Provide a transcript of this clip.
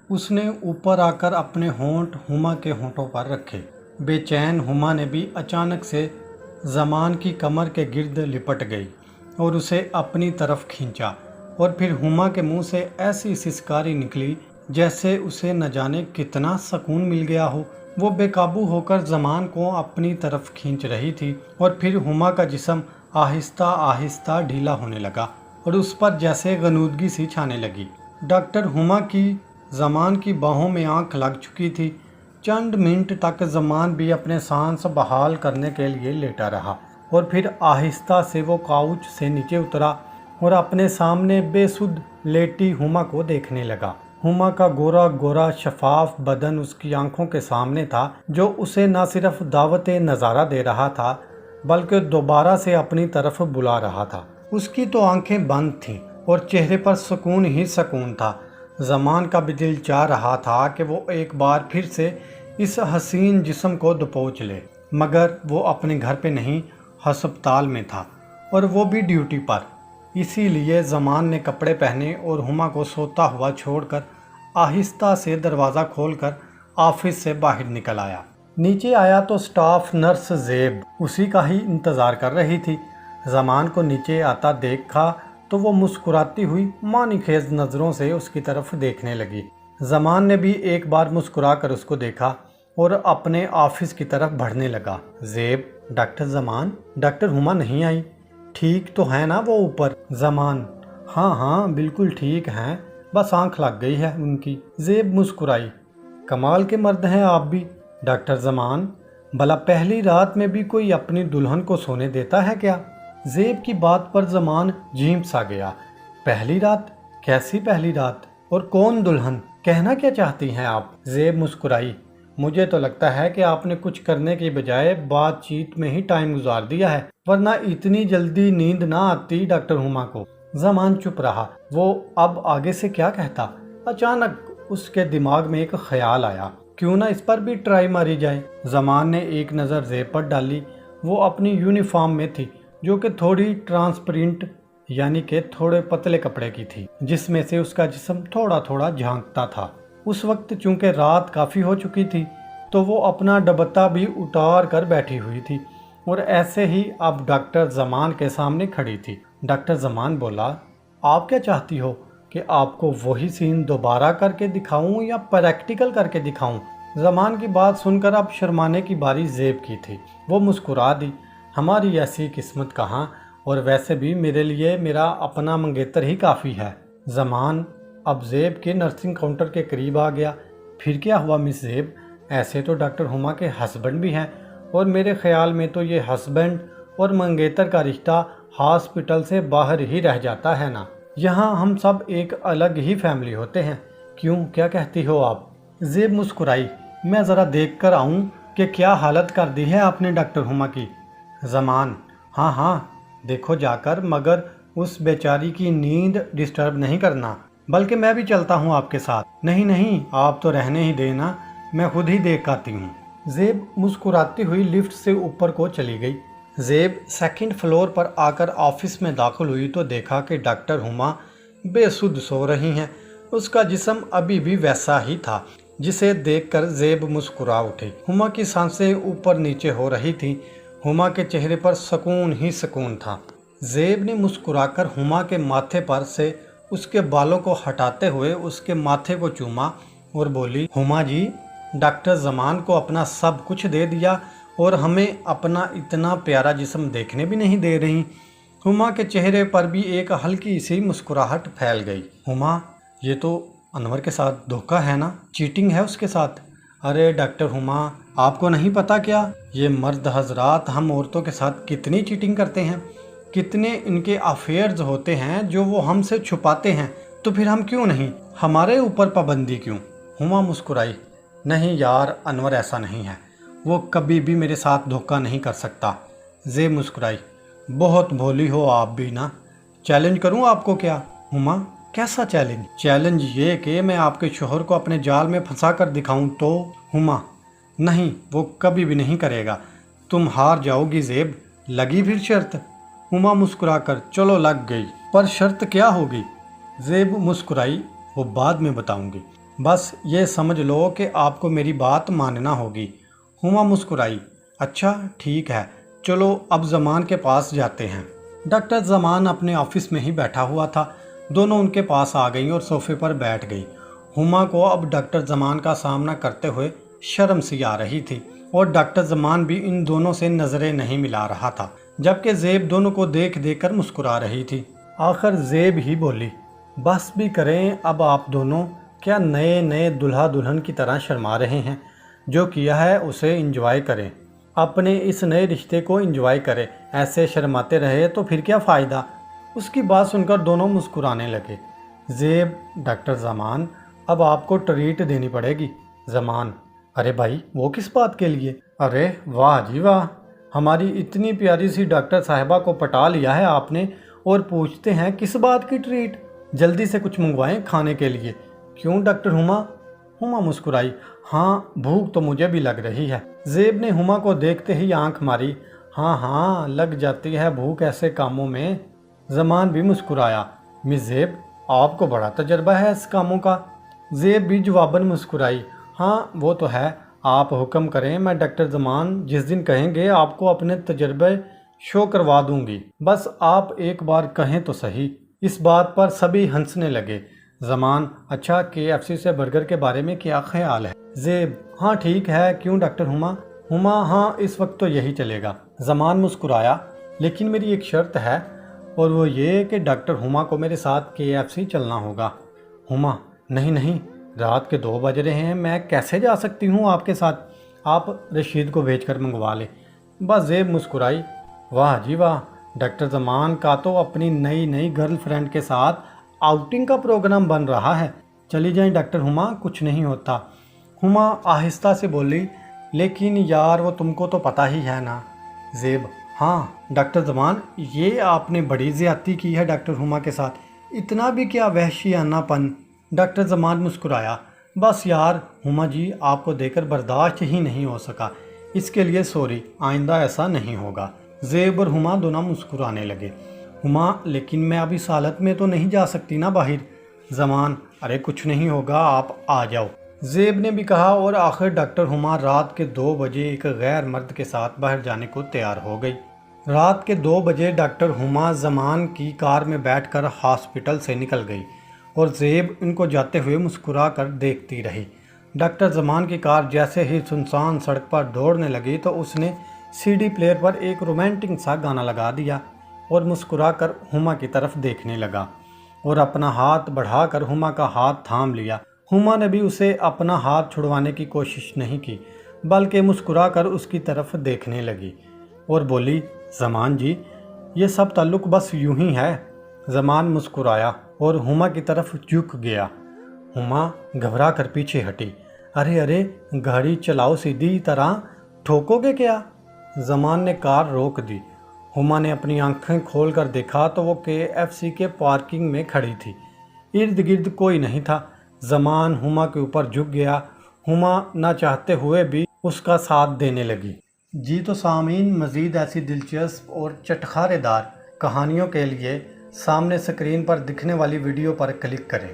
उसने ऊपर आकर अपने होंठ हुमा के होंठों पर रखे। बेचैन हुमा ने भी अचानक से ज़मान की कमर के गिर्द लिपट गई और उसे अपनी तरफ खींचा, और फिर हुमा के मुंह से ऐसी सिसकारी निकली जैसे उसे न जाने कितना सुकून मिल गया हो। वो बेकाबू होकर ज़मान को अपनी तरफ खींच रही थी और फिर हुमा का जिस्म आहिस्ता आहिस्ता ढीला होने लगा और उस पर जैसे गनूदगी सी छाने लगी। डॉक्टर हुमा की ज़मान की बाहों में आंख लग चुकी थी। चंद मिनट तक ज़मान भी अपने सांस बहाल करने के लिए लेटा रहा और फिर आहिस्ता से वो काउच से नीचे उतरा और अपने सामने बेसुध लेटी हुमा को देखने लगा। हुमा का गोरा गोरा शफाफ बदन उसकी आंखों के सामने था, जो उसे न सिर्फ दावत नज़ारा दे रहा था बल्कि दोबारा से अपनी तरफ बुला रहा था। उसकी तो आंखें बंद थीं और चेहरे पर सुकून ही सुकून था। ज़मान का भी दिल चाह रहा था कि वो एक बार फिर से इस हसीन जिस्म को दबोच ले, मगर वो अपने घर पे नहीं, हस्पताल में था और वो भी ड्यूटी पर। इसीलिए ज़मान ने कपड़े पहने और हुमा को सोता हुआ छोड़कर आहिस्ता से दरवाज़ा खोलकर ऑफिस से बाहर निकल आया। नीचे आया तो स्टाफ नर्स ज़ेब उसी का ही इंतज़ार कर रही थी। ज़मान को नीचे आता देखा तो वो मुस्कुराती हुई मानीखेज नज़रों से उसकी तरफ देखने लगी। ज़मान ने भी एक बार मुस्कुरा कर उसको देखा और अपने ऑफिस की तरफ बढ़ने लगा। ज़ेब, डॉक्टर ज़मान, डॉक्टर हुमा नहीं आई? ठीक तो है ना वो ऊपर? ज़मान, हाँ हाँ बिल्कुल ठीक हैं, बस आंख लग गई है उनकी। ज़ेब मुस्कुराई। कमाल के मर्द हैं आप भी डॉक्टर ज़मान, भला पहली रात में भी कोई अपनी दुल्हन को सोने देता है क्या? ज़ेब की बात पर ज़मान झीम सा गया। पहली रात? कैसी पहली रात? और कौन दुल्हन? कहना क्या चाहती हैं आप? ज़ेब मुस्कुराई। मुझे तो लगता है कि आपने कुछ करने की बजाय बातचीत में ही टाइम गुजार दिया है, वरना इतनी जल्दी नींद ना आती डॉक्टर हुमा को। ज़मान चुप रहा। वो अब आगे से क्या कहता? अचानक उसके दिमाग में एक ख्याल आया, क्यों ना इस पर भी ट्राई मारी जाए। ज़मान ने एक नज़र ज़ेब पर डाली। वो अपनी यूनिफॉर्म में थी, जो कि थोड़ी ट्रांसपेरेंट यानी कि थोड़े पतले कपड़े की थी, जिसमें से उसका जिस्म थोड़ा थोड़ा झांकता था। उस वक्त चूंकि रात काफ़ी हो चुकी थी तो वो अपना दुपट्टा भी उतार कर बैठी हुई थी और ऐसे ही अब डॉक्टर ज़मान के सामने खड़ी थी। डॉक्टर ज़मान बोला, आप क्या चाहती हो कि आपको वही सीन दोबारा करके दिखाऊं या प्रैक्टिकल करके दिखाऊं? ज़मान की बात सुनकर अब शर्माने की बारी ज़ेब की थी। वो मुस्कुरा दी। हमारी ऐसी किस्मत कहाँ, और वैसे भी मेरे लिए मेरा अपना मंगेतर ही काफ़ी है। ज़मान अब ज़ेब के नर्सिंग काउंटर के करीब आ गया। फिर क्या हुआ मिस ज़ेब? ऐसे तो डॉक्टर हुमा के हस्बैंड भी हैं और मेरे ख्याल में तो ये हस्बैंड और मंगेतर का रिश्ता हॉस्पिटल से बाहर ही रह जाता है ना। यहाँ हम सब एक अलग ही फैमिली होते हैं। क्यों, क्या कहती हो आप? ज़ेब मुस्कुराई। मैं ज़रा देख कर आऊँ कि क्या हालत कर दी है आपने डॉक्टर हुमा की। ज़मान, हाँ हाँ देखो जाकर, मगर उस बेचारी की नींद डिस्टर्ब नहीं करना। बल्कि मैं भी चलता हूँ आपके साथ। नहीं नहीं, आप तो रहने ही देना, मैं खुद ही देख आती हूँ। ज़ेब मुस्कुराती हुई लिफ्ट से ऊपर को चली गई। ज़ेब सेकंड फ्लोर पर आकर ऑफिस में दाखिल हुई तो देखा कि डॉक्टर हुमा बेसुध सो रही हैं। उसका जिस्म अभी भी वैसा ही था, जिसे देखकर ज़ेब मुस्कुरा उठी। हुमा की सांसें ऊपर नीचे हो रही थी। हुमा के चेहरे पर सुकून ही सुकून था। ज़ेब ने मुस्कुराकर हुमा के माथे पर से उसके बालों को हटाते हुए उसके माथे को चूमा और बोली, हुमा जी, डॉक्टर ज़मान को अपना सब कुछ दे दिया और हमें अपना इतना प्यारा जिस्म देखने भी नहीं दे रही। हुमा के चेहरे पर भी एक हल्की सी मुस्कुराहट फैल गई। हुमा, ये तो अनवर के साथ धोखा है ना, चीटिंग है उसके साथ। अरे डॉक्टर हुमा, आपको नहीं पता क्या, ये मर्द हजरात हम औरतों के साथ कितनी चीटिंग करते हैं, कितने इनके अफेयर्स होते हैं जो वो हमसे छुपाते हैं, तो फिर हम क्यों नहीं, हमारे ऊपर पाबंदी क्यों? हुमा मुस्कुराई। नहीं यार, अनवर ऐसा नहीं है, वो कभी भी मेरे साथ धोखा नहीं कर सकता। ज़ेब मुस्कुराई। बहुत भोली हो आप भी ना। चैलेंज करूं आपको क्या? हुमा, कैसा चैलेंज? चैलेंज ये कि मैं आपके शोहर को अपने जाल में फंसा कर दिखाऊं तो? हुमा, नहीं, वो कभी भी नहीं करेगा। तुम हार जाओगी ज़ेब। लगी फिर शर्त? हुमा मुस्कुराकर, चलो लग गई, पर शर्त क्या होगी? ज़ेब मुस्कुराई। वो बाद में बताऊंगी। बस ये समझ लो कि आपको मेरी बात मानना होगी। हुमा मुस्कुराई। अच्छा ठीक है, चलो अब जमान के पास जाते हैं। डॉक्टर जमान अपने ऑफिस में ही बैठा हुआ था। दोनों उनके पास आ गई और सोफे पर बैठ गई। हुमा को अब डॉक्टर जमान का सामना करते हुए शर्म सी आ रही थी और डॉक्टर जमान भी इन दोनों से नजरें नहीं मिला रहा था, जबकि ज़ेब दोनों को देख देख कर मुस्कुरा रही थी। आखिर ज़ेब ही बोली, बस भी करें अब आप दोनों, क्या नए नए दुल्हा दुल्हन की तरह शर्मा रहे हैं? जो किया है उसे एंजॉय करें, अपने इस नए रिश्ते को एंजॉय करें। ऐसे शर्माते रहे तो फिर क्या फ़ायदा? उसकी बात सुनकर दोनों मुस्कुराने लगे। ज़ेब, डॉक्टर जमान, अब आपको ट्रीट देनी पड़ेगी। जमान, अरे भाई वो किस बात के लिए? अरे वाह जी वाह, हमारी इतनी प्यारी सी डॉक्टर साहिबा को पटा लिया है आपने और पूछते हैं किस बात की ट्रीट? जल्दी से कुछ मंगवाएं खाने के लिए। क्यों डॉक्टर हुमा? हुमा मुस्कुराई। हाँ भूख तो मुझे भी लग रही है। ज़ेब ने हुमा को देखते ही आंख मारी। हाँ हाँ, लग जाती है भूख ऐसे कामों में। जमान भी मुस्कुराया। मिस ज़ेब, आपको बड़ा तजर्बा है इस कामों का। ज़ेब भी जवाबन मुस्कुराई। हाँ वो तो है, आप हुक्म करें, मैं डॉक्टर जमान जिस दिन कहेंगे आपको अपने तजर्बे शो करवा दूंगी। बस आप एक बार कहें तो सही। इस बात पर सभी हंसने लगे। जमान, अच्छा KFC से बर्गर के बारे में क्या ख्याल है? ज़ेब, हाँ ठीक है, क्यों डॉक्टर हुमा? हुमा, हाँ इस वक्त तो यही चलेगा। जमान मुस्कुराया, लेकिन मेरी एक शर्त है और वो ये कि डॉक्टर हुमा को मेरे साथ KFC चलना होगा। हुमा, नहीं नहीं, रात के 2 बज रहे हैं, मैं कैसे जा सकती हूँ आपके साथ? आप रशीद को भेजकर मंगवा ले। बस ज़ेब मुस्कुराई। वाह जी वाह, डॉक्टर जमान का तो अपनी नई नई गर्लफ्रेंड के साथ आउटिंग का प्रोग्राम बन रहा है। चली जाएं डॉक्टर हुमा, कुछ नहीं होता। हुमा आहिस्ता से बोली, लेकिन यार वो तुमको तो पता ही है ना। ज़ेब, हाँ डॉक्टर जमान, ये आपने बड़ी ज़्यादती की है डॉक्टर हुमा के साथ, इतना भी क्या वहशियानापन? डॉक्टर जमान मुस्कुराया। बस यार हुमा जी, आपको देकर बर्दाश्त ही नहीं हो सका, इसके लिए सॉरी, आइंदा ऐसा नहीं होगा। ज़ेब और हुमा दोनों मुस्कुराने लगे। हुमा, लेकिन मैं अभी इस हालत में तो नहीं जा सकती ना बाहर। जमान, अरे कुछ नहीं होगा, आप आ जाओ। ज़ेब ने भी कहा और आखिर डॉक्टर हुमा रात के 2 बजे एक गैर मर्द के साथ बाहर जाने को तैयार हो गई। रात के 2 बजे डॉक्टर हुमा जमान की कार में बैठकर हॉस्पिटल से निकल गई और ज़ेब इनको जाते हुए मुस्कुरा कर देखती रही। डॉक्टर जमान की कार जैसे ही सुनसान सड़क पर दौड़ने लगी तो उसने CD प्लेयर पर एक रोमांटिक सा गाना लगा दिया और मुस्कुराकर हुमा की तरफ देखने लगा और अपना हाथ बढ़ाकर हुमा का हाथ थाम लिया। हुमा ने भी उसे अपना हाथ छुड़वाने की कोशिश नहीं की, बल्कि मुस्कुराकर उसकी तरफ देखने लगी और बोली, जमान जी, ये सब ताल्लुक बस यूं ही है। जमान मुस्कुराया और हुमा की तरफ झुक गया। हुमा घबरा कर पीछे हटी। अरे अरे, गाड़ी चलाओ सीधी तरह, ठोकोगे क्या? जमान ने कार रोक दी। हुमा ने अपनी आंखें खोलकर देखा तो वो KFC के पार्किंग में खड़ी थी। इर्द गिर्द कोई नहीं था। जमान हुमा के ऊपर झुक गया। हुमा ना चाहते हुए भी उसका साथ देने लगी। जी तो सामीन, मज़ीद ऐसी दिलचस्प और चटखारेदार कहानियों के लिए सामने स्क्रीन पर दिखने वाली वीडियो पर क्लिक करें।